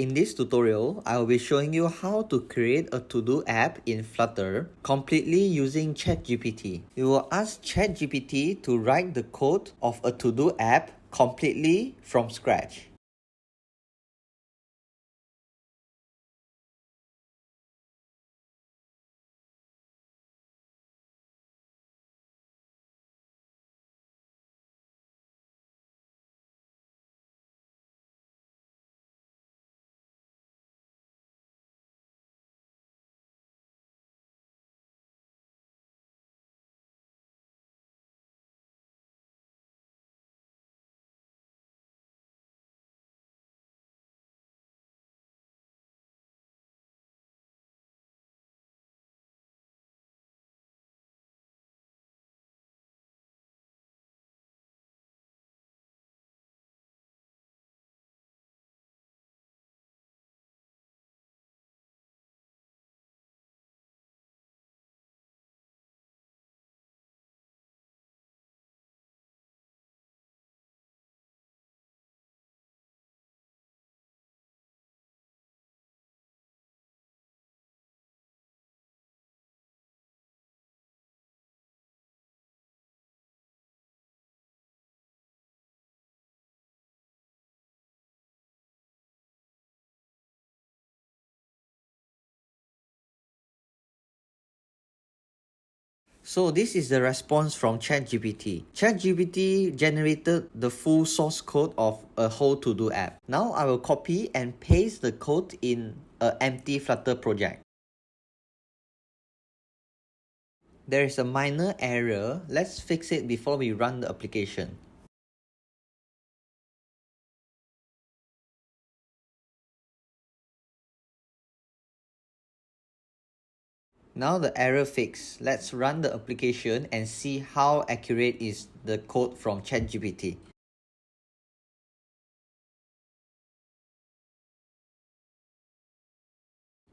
In this tutorial, I will be showing you how to create a to-do app in Flutter completely using ChatGPT. You will ask ChatGPT to write the code of a to-do app completely from scratch. So this is the response from ChatGPT. ChatGPT generated the full source code of a whole to-do app. Now I will copy and paste the code in an empty Flutter project. There is a minor error. Let's fix it before we run the application. Now the error fixed. Let's run the application and see how accurate is the code from ChatGPT.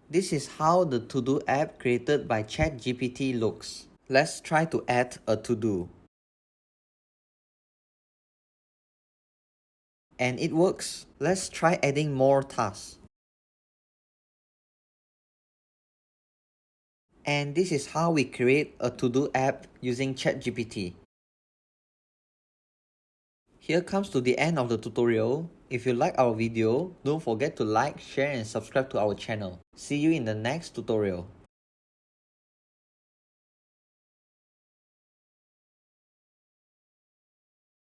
This is how the to-do app created by ChatGPT looks. Let's try to add a to-do. And it works. Let's try adding more tasks. And this is how we create a to-do app using ChatGPT. Here comes to the end of the tutorial. If you like our video, don't forget to like, share and subscribe to our channel. See you in the next tutorial.